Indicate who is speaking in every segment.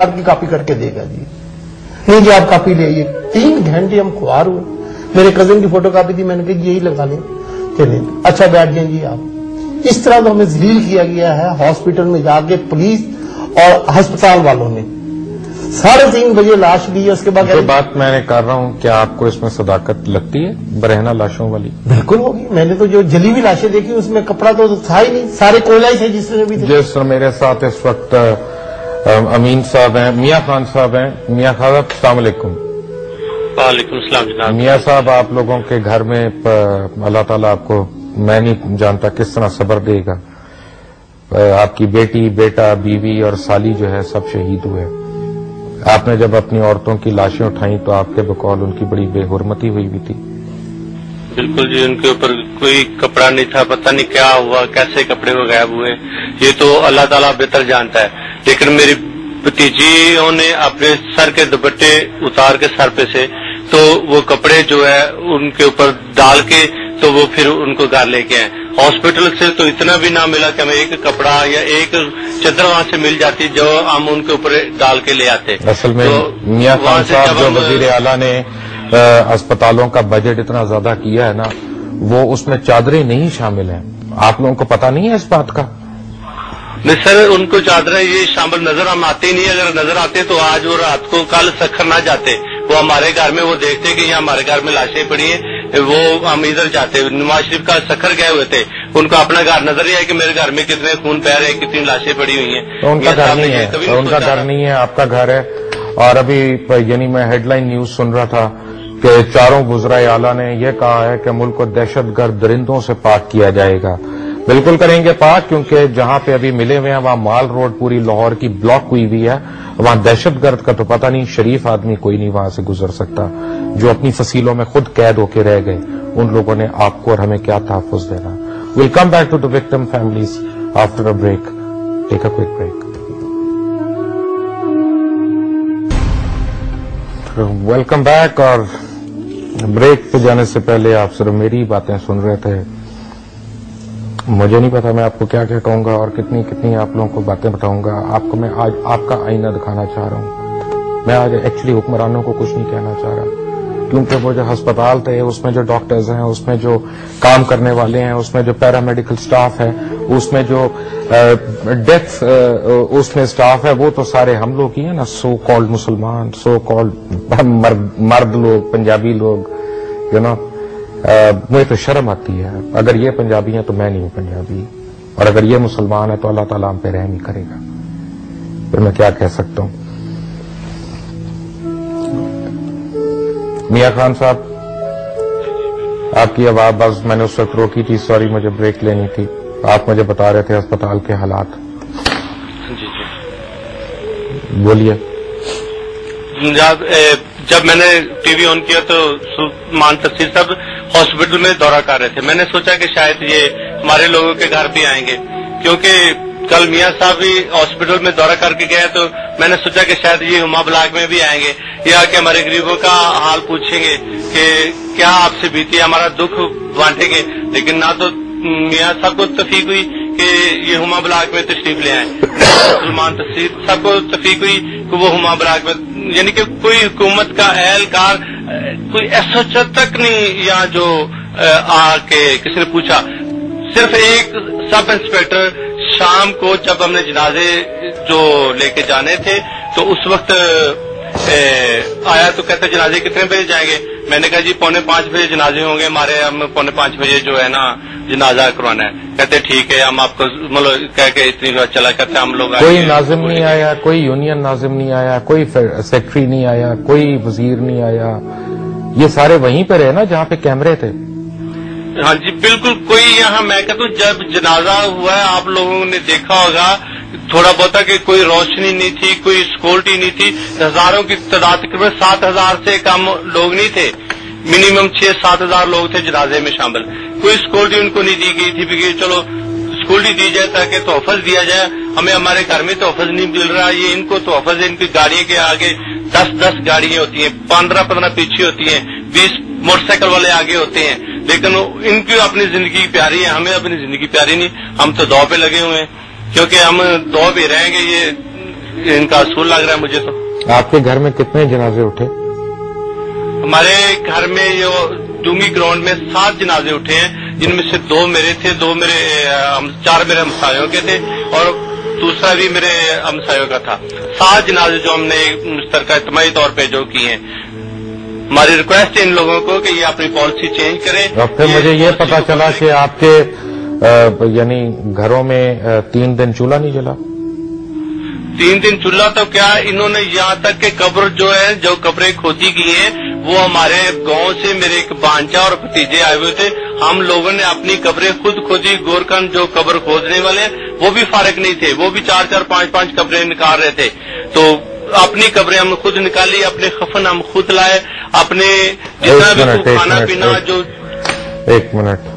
Speaker 1: की कॉपी करके देगा जी, नहीं जी आप कॉपी ले आइए। 3 घंटे हम खुआर हुए, मेरे कजिन की फोटो कॉपी थी, मैंने कहा यही लगा लें, चलें अच्छा बैठ जाए जी आप। इस तरह तो हमें जलील किया गया है हॉस्पिटल में जाके, पुलिस और अस्पताल वालों ने। 3:30 बजे लाश ली है, उसके बाद
Speaker 2: जो बात मैंने कर रहा हूँ, क्या आपको इसमें सदाकत लगती है बरहना लाशों वाली?
Speaker 1: बिल्कुल होगी। मैंने तो जो जली हुई लाशें देखी उसमें कपड़ा तो था ही नहीं, सारे कोयला ही थे जिसमें भी थे।
Speaker 2: जिस मेरे साथ इस वक्त अमीन साहब हैं, मियाँ खान साहब हैं। मियाँ खान साहब अस्सलाम वालेकुम।
Speaker 3: वालेकुम सलाम जनाब।
Speaker 2: मियाँ साहब, आप लोगों के घर में अल्लाह ताला आपको, मैं नहीं जानता किस तरह सब्र देगा। आपकी बेटी, बेटा, बीवी और साली जो है सब शहीद हुए। आपने जब अपनी औरतों की लाशें उठाई तो आपके बकौल उनकी बड़ी बेहुरमती हुई भी थी।
Speaker 3: बिल्कुल जी, उनके ऊपर कोई कपड़ा नहीं था, पता नहीं क्या हुआ, कैसे कपड़े वो गायब हुए, ये तो अल्लाह ताला बेहतर जानता है। लेकिन मेरी भतीजियों ने अपने सर के दुपट्टे उतार के सर पे से तो वो कपड़े जो है उनके ऊपर डाल के तो वो फिर उनको घर लेके आए। हॉस्पिटल से तो इतना भी ना मिला कि हमें एक कपड़ा या एक चादर वहां से मिल जाती जो हम उनके ऊपर डाल के ले आते।
Speaker 2: असल में
Speaker 3: तो
Speaker 2: मियाँ खान साहब, जो वजीर आला ने अस्पतालों का बजट इतना ज्यादा किया है ना, वो उसमें चादरें नहीं शामिल हैं। आप लोगों को पता नहीं है इस बात का?
Speaker 3: नहीं सर, उनको चादरें ये शामिल नजर हम आते ही नहीं। अगर नजर आते तो आज वो रात को कल सखर ना जाते, वो हमारे घर में वो देखते कि यहाँ हमारे घर में लाशें पड़ी हैं, वो हम इधर जाते। नवाज शरीफ का सखर गए हुए थे, उनको अपना घर नजर ही है कि मेरे घर में कितने खून पैर है, कितनी लाशें पड़ी हुई हैं।
Speaker 2: तो उनका घर नहीं है, उनका घर नहीं है, आपका घर है। और अभी यानी मैं हेडलाइन न्यूज सुन रहा था कि चारों वुज़राए आला ने यह कहा है कि मुल्क को दहशतगर्द दरिंदों से पाक किया जाएगा। बिल्कुल करेंगे पाक, क्योंकि जहां पे अभी मिले हुए हैं वहां माल रोड पूरी लाहौर की ब्लॉक हुई हुई है। वहां दहशतगर्द का तो पता नहीं, शरीफ आदमी कोई नहीं वहां से गुजर सकता। जो अपनी फसीलों में खुद कैद होके रह गए, उन लोगों ने आपको और हमें क्या तहफ़्फ़ुज़ देना। Will come back to the victim families after a break. Take a quick break. Welcome back. और ब्रेक पे जाने से पहले आप सिर्फ मेरी बातें सुन रहे थे। मुझे नहीं पता मैं आपको क्या क्या कहूंगा और कितनी कितनी आप लोगों को बातें बताऊंगा। आपको मैं आज आपका आईना दिखाना चाह रहा हूं। मैं आज एक्चुअली हुक्मरानों को कुछ नहीं कहना चाह रहा, क्योंकि वो जो अस्पताल थे उसमें जो डॉक्टर्स हैं, उसमें जो काम करने वाले हैं, उसमें जो पैरामेडिकल स्टाफ है, उसमें जो डेथ उसमें स्टाफ है, वो तो सारे हम लोग ही है ना, सो कॉल्ड मुसलमान, सो कॉल्ड मर्द लोग, पंजाबी लोग, यू नो। मुझे तो शर्म आती है। अगर ये पंजाबी हैं तो मैं नहीं हूं पंजाबी, और अगर ये मुसलमान है तो अल्लाह ताला हम पे रहम ही करेगा। फिर मैं क्या कह सकता हूं। मियाँ खान साहब, आपकी आवाज बस मैंने उस वक्त रोकी थी, सॉरी, मुझे ब्रेक लेनी थी। आप मुझे बता रहे थे अस्पताल के हालात।
Speaker 3: जी
Speaker 2: बोलिए।
Speaker 3: जब मैंने टीवी ऑन किया तो मान तफसीर साहब हॉस्पिटल में दौरा कर रहे थे। मैंने सोचा कि शायद ये हमारे लोगों के घर भी आएंगे, क्योंकि कल मियाँ साहब भी हॉस्पिटल में दौरा करके गए, तो मैंने सोचा कि शायद ये हुमा ब्लॉक में भी आएंगे, या कि हमारे गरीबों का हाल पूछेंगे कि क्या आपसे बीती, हमारा दुख बांटेंगे। लेकिन ना तो मियाँ साहब को तफीक हुई कि ये हुमा ब्लॉक में तशरीफ ले आए, सलमान तफसीर साहब को तफीक हुई कि वो हुमा ब्लॉक में, यानी कि कोई हुकूमत का एहलकार कोई ऐसा तक नहीं यहाँ जो आके किसी ने पूछा। सिर्फ एक सब इंस्पेक्टर शाम को जब हमने जनाजे जो लेके जाने थे तो उस वक्त आया तो कहते जनाजे कितने बजे जाएंगे। मैंने कहा जी 4:45 बजे जनाजे होंगे हमारे, हम 4:45 बजे जो है ना जनाजा करवाना है। कहते ठीक है, हम आपको मतलब कह के इतनी बात चला करते हम लोग।
Speaker 2: कोई नाजिम नहीं आया, कोई यूनियन नाजिम नहीं आया, कोई सेक्रेटरी नहीं आया, कोई वजीर नहीं आया। ये सारे वहीं पे रहे ना जहाँ पे कैमरे थे।
Speaker 3: हाँ जी बिल्कुल। कोई यहाँ मैं कहता हूँ जब जनाजा हुआ है आप लोगों ने देखा होगा थोड़ा बहुत कि कोई रोशनी नहीं थी, कोई सिक्योरिटी नहीं थी। हजारों की तादाद, तकरीबन 7,000 से कम लोग नहीं थे, मिनिमम 6-7 हजार लोग थे जनाजे में शामिल। कोई सिक्योरिटी उनको नहीं दी गई थी कि चलो सिक्योरिटी दी जाए ताकि तोहफज दिया जाए। हमें हमारे घर में तोहफज नहीं मिल रहा, ये इनको तोहफज है। इनकी गाड़ियों के आगे 10-10 गाड़ियां होती हैं, 15-15 पीछे होती हैं, 20 मोटरसाइकिल वाले आगे होते हैं। लेकिन इनकी अपनी जिंदगी प्यारी है, हमें अपनी जिंदगी प्यारी नहीं। हम तो दौ पे लगे हुए हैं, क्योंकि हम दौ पे रहेंगे। ये इनका असूल लग रहा है मुझे तो।
Speaker 2: आपके घर में कितने जनाजे उठे?
Speaker 3: हमारे घर में ये डूंगी ग्राउंड में 7 जनाजे उठे हैं, जिनमें से 2 मेरे थे, 4 मेरे हमसायों के थे और दूसरा भी मेरे हमसायों का था। 7 जनाजे जो हमने मुश्तरका इज्तिमाई तौर पे जो किए हैं। हमारी रिक्वेस्ट है इन लोगों को कि ये अपनी पॉलिसी चेंज करें।
Speaker 2: और फिर मुझे ये पता चला कि आपके यानी घरों में 3 दिन चूल्हा नहीं जला।
Speaker 3: 3 दिन चूल्हा तो क्या, इन्होंने यहाँ तक के कब्र जो कब्रें खोदी गई हैं, वो हमारे गांव से मेरे एक भांजा और भतीजे आए हुए थे। हम लोगों ने अपनी कब्रें खुद खोदी। गोरखन जो कब्र खोदने वाले वो भी फारिग नहीं थे, वो भी 4-4, 5-5 कब्रें निकाल रहे थे। तो अपनी कब्रें हम खुद निकाली, अपने खफन हम खुद लाए, अपने जितना भी खाना पीना जो।
Speaker 2: 1 मिनट,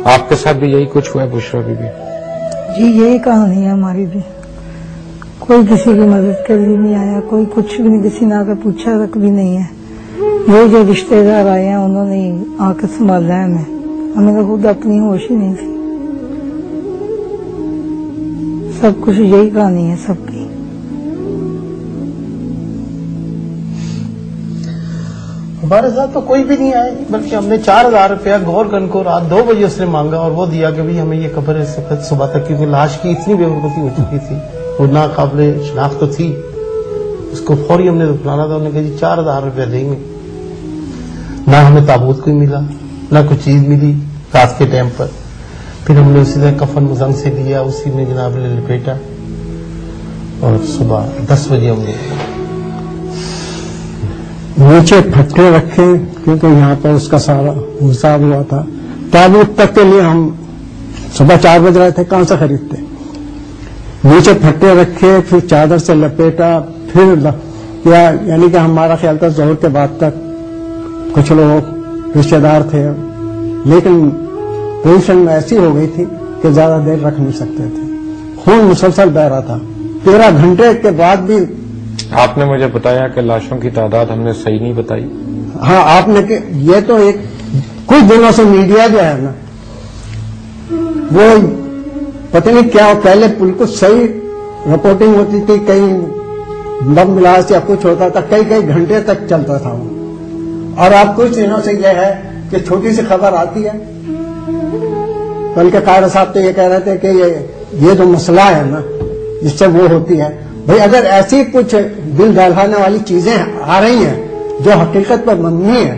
Speaker 2: आपके साथ भी यही कुछ हुआ है बुशरा बीबी?
Speaker 4: जी यही कहानी है हमारी भी। कोई किसी की मदद के लिए नहीं आया, कोई कुछ भी नहीं, किसी ने आकर पूछा तक भी नहीं है। ये जो रिश्तेदार आए हैं उन्होंने ही आकर संभाला है हमें तो खुद अपनी होश ही नहीं थी। सब कुछ यही कहानी है सबकी।
Speaker 1: हमारे साथ तो कोई भी नहीं आया, बल्कि हमने 4000 रुपया गोरखन को रात 2 बजे उसने मांगा और वो दिया कि भाई हमें ये कब्र सुबह तक, क्योंकि लाश की इतनी बेवकूफ़ी हो चुकी थी, वो ना काबिल शनाख्त तो थी, उसको फौरी हमने दफनाना था। उन्होंने कहा जी 4000 रुपया देंगे। ना हमें ताबूत कोई मिला, ना कुछ चीज मिली रात के टाइम पर। फिर हमने उसी तरह कफन मुजंग से लिया, उसी में जनाब ने लपेटा और सुबह 10 बजे हमने
Speaker 5: नीचे फट्टे रखे, क्योंकि यहाँ पर उसका सारा हिसाब हुआ था। ताबूत तक के लिए हम सुबह 4 बज रहे थे, कहाँ से खरीदते। नीचे फट्टे रखे, फिर चादर से लपेटा, फिर यानी कि हमारा ख्याल था जोहर के बाद तक कुछ लोग रिश्तेदार थे, लेकिन पोजीशन में ऐसी हो गई थी कि ज्यादा देर रख नहीं सकते थे। खून मुसलसल बह रहा था। 13 घंटे के बाद भी।
Speaker 2: आपने मुझे बताया कि लाशों की तादाद हमने सही नहीं बताई।
Speaker 5: हाँ, आपने ये तो एक कुछ दिनों से मीडिया जो है ना, वो पता नहीं क्या, पहले बिल्कुल सही रिपोर्टिंग होती थी, कहीं बम ब्लास्ट या कुछ होता था, कई कई घंटे तक चलता था वो। और अब कुछ दिनों से यह है कि छोटी सी खबर आती है। बल्कि कायरा साहब तो ये कह रहे थे कि ये जो मसला है ना, जिससे वो होती है, भाई अगर ऐसी कुछ दिल दहलाने वाली चीजें आ रही हैं जो हकीकत पर मबनी है,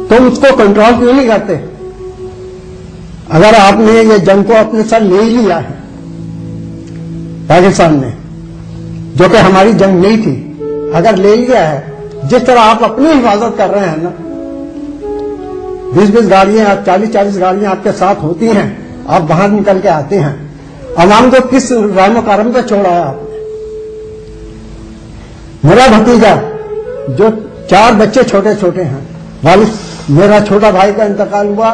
Speaker 5: तो उसको कंट्रोल क्यों नहीं करते? अगर आपने ये जंग को अपने साथ ले ही लिया है पाकिस्तान ने, जो कि हमारी जंग नहीं थी, अगर ले लिया है, जिस तरह आप अपनी हिफाजत कर रहे हैं ना, 20-20 गाड़ियां, 40-40 गाड़ियां आपके साथ होती हैं, आप बाहर निकल के आते हैं, अवाम को किस रहमो करम पे छोड़ा है आपने? मेरा भतीजा जो 4 बच्चे छोटे छोटे हैं, वालिद मेरा छोटा भाई का इंतकाल हुआ,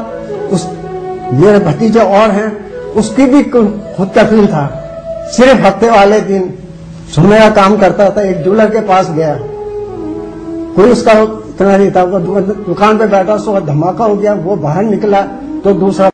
Speaker 5: उस मेरे भतीजे और हैं, उसकी भी खुद कफील था। सिर्फ हफ्ते वाले दिन सोने का काम करता था, एक ज्वेलर के पास गया, कोई उसका इतना नहीं था, दुकान पे बैठा, उसका धमाका हो गया, वो बाहर निकला तो दूसरा